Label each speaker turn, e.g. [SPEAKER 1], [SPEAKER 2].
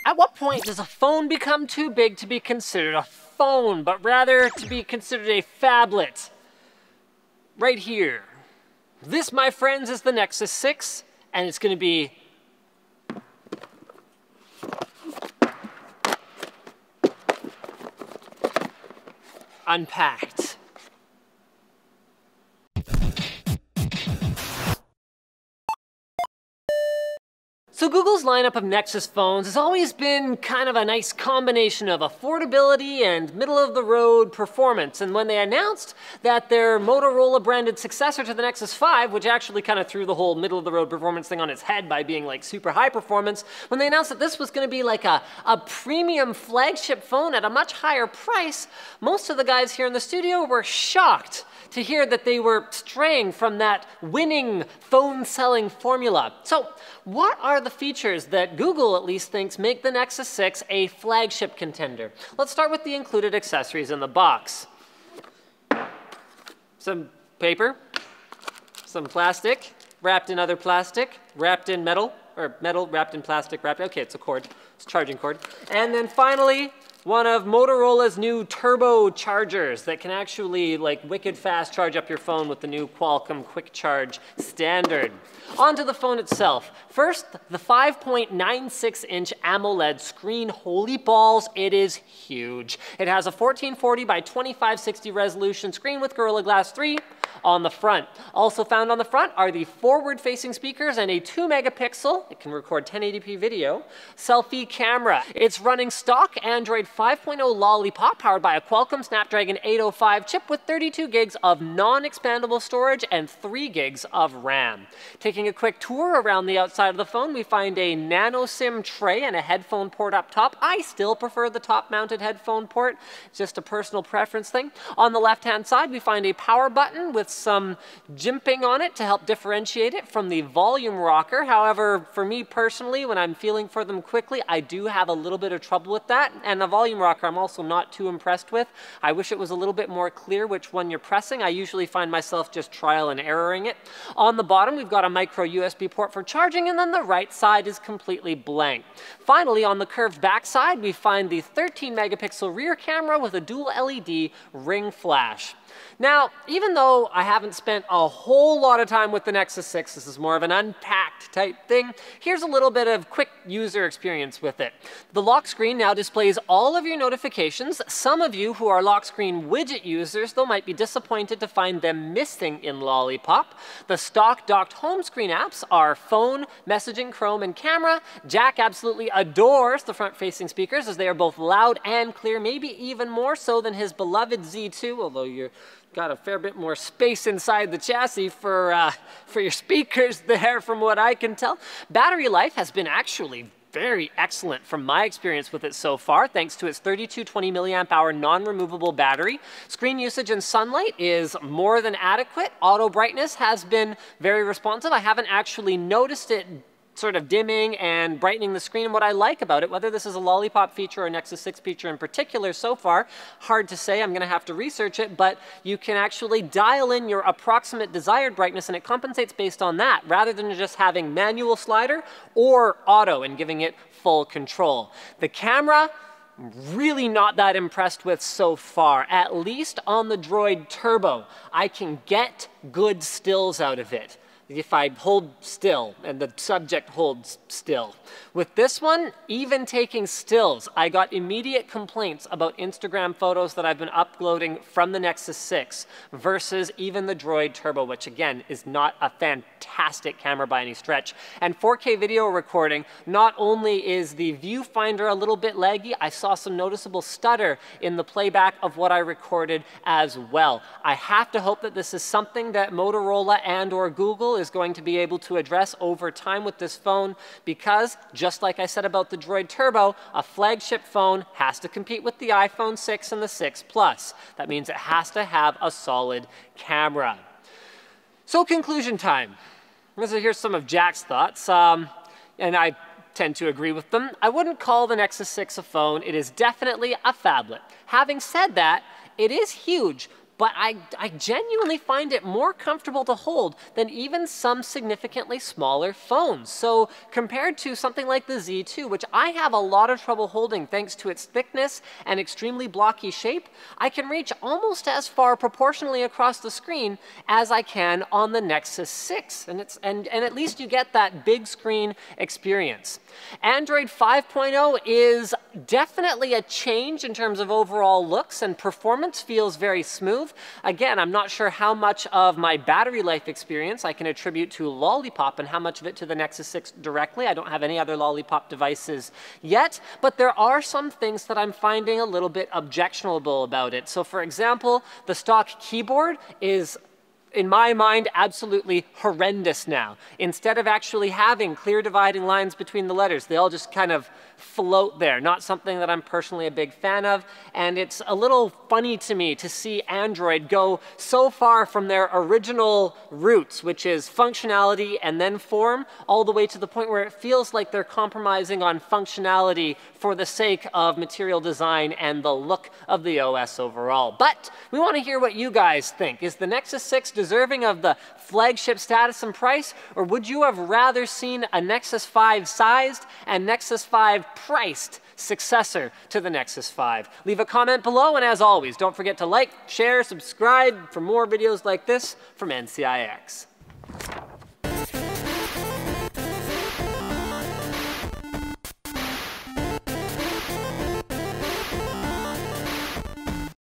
[SPEAKER 1] At what point does a phone become too big to be considered a phone, but rather to be considered a phablet? Right here. This, my friends, is the Nexus 6, and it's going to be unpacked. So Google's lineup of Nexus phones has always been kind of a nice combination of affordability and middle-of-the-road performance. And when they announced that their Motorola-branded successor to the Nexus 5, which actually kind of threw the whole middle-of-the-road performance thing on its head by being like super high performance, when they announced that this was going to be like a premium flagship phone at a much higher price, most of the guys here in the studio were shocked to hear that they were straying from that winning phone-selling formula. So what are the features that Google at least thinks make the Nexus 6 a flagship contender? Let's start with the included accessories in the box. Some paper, some plastic, wrapped in other plastic, wrapped in metal, or metal wrapped in plastic, okay, it's a cord, it's a charging cord. And then finally, one of Motorola's new turbo chargers that can actually like wicked fast charge up your phone with the new Qualcomm Quick Charge standard. Onto the phone itself. First, the 5.96-inch AMOLED screen. Holy balls, it is huge. It has a 1440 by 2560 resolution screen with Gorilla Glass 3 on the front. Also found on the front are the forward-facing speakers and a 2-megapixel, it can record 1080p video, selfie camera. It's running stock Android 5.0 Lollipop powered by a Qualcomm Snapdragon 805 chip with 32 gigs of non-expandable storage and 3 gigs of RAM. Taking a quick tour around the outside of the phone, we find a nano SIM tray and a headphone port up top. I still prefer the top-mounted headphone port. It's just a personal preference thing. On the left-hand side, we find a power button with some jimping on it to help differentiate it from the volume rocker. However, for me personally, when I'm feeling for them quickly, I do have a little bit of trouble with that. And the volume rocker I'm also not too impressed with. I wish it was a little bit more clear which one you're pressing. I usually find myself just trial and erroring it. On the bottom, we've got a micro USB port for charging, and then the right side is completely blank. Finally, on the curved back side, we find the 13-megapixel rear camera with a dual LED ring flash. Now, even though I haven't spent a whole lot of time with the Nexus 6, this is more of an unpacked type thing, here's a little bit of quick user experience with it. The lock screen now displays all of your notifications. Some of you who are lock screen widget users, though, might be disappointed to find them missing in Lollipop. The stock docked home screen apps are phone, messaging, Chrome, and camera. Jack absolutely adores the front-facing speakers as they are both loud and clear, maybe even more so than his beloved Z2, although you're got a fair bit more space inside the chassis for your speakers there, from what I can tell. Battery life has been actually very excellent from my experience with it so far, thanks to its 3220 milliamp hour non-removable battery. Screen usage in sunlight is more than adequate. Auto brightness has been very responsive. I haven't actually noticed it sort of dimming and brightening the screen. And what I like about it, whether this is a Lollipop feature or a Nexus 6 feature in particular so far, hard to say, I'm going to have to research it, but you can actually dial in your approximate desired brightness and it compensates based on that, rather than just having manual slider or auto and giving it full control. The camera, really not that impressed with so far, at least on the Droid Turbo. I can get good stills out of it if I hold still and the subject holds still. With this one, even taking stills, I got immediate complaints about Instagram photos that I've been uploading from the Nexus 6 versus even the Droid Turbo, which again is not a fantastic camera by any stretch. And 4K video recording, not only is the viewfinder a little bit laggy, I saw some noticeable stutter in the playback of what I recorded as well. I have to hope that this is something that Motorola and or Google is going to be able to address over time with this phone, because just like I said about the Droid Turbo, a flagship phone has to compete with the iPhone 6 and the 6 Plus. That means it has to have a solid camera. So conclusion time. Here's some of Jack's thoughts, and I tend to agree with them. I wouldn't call the Nexus 6 a phone. It is definitely a phablet. Having said that, it is huge, but I genuinely find it more comfortable to hold than even some significantly smaller phones. So compared to something like the Z2, which I have a lot of trouble holding thanks to its thickness and extremely blocky shape, I can reach almost as far proportionally across the screen as I can on the Nexus 6. And at least you get that big screen experience. Android 5.0 is definitely a change in terms of overall looks, and performance feels very smooth. Again, I'm not sure how much of my battery life experience I can attribute to Lollipop and how much of it to the Nexus 6 directly. I don't have any other Lollipop devices yet, but there are some things that I'm finding a little bit objectionable about it. So for example, the stock keyboard is, in my mind, absolutely horrendous now. Instead of actually having clear dividing lines between the letters, they all just kind of float there. Not something that I'm personally a big fan of, and it's a little funny to me to see Android go so far from their original roots, which is functionality and then form, all the way to the point where it feels like they're compromising on functionality for the sake of material design and the look of the OS overall. But we want to hear what you guys think. Is the Nexus 6 deserving of the flagship status and price, or would you have rather seen a Nexus 5 sized and Nexus 5 priced successor to the Nexus 5? Leave a comment below, and as always, don't forget to like, share, subscribe for more videos like this from NCIX.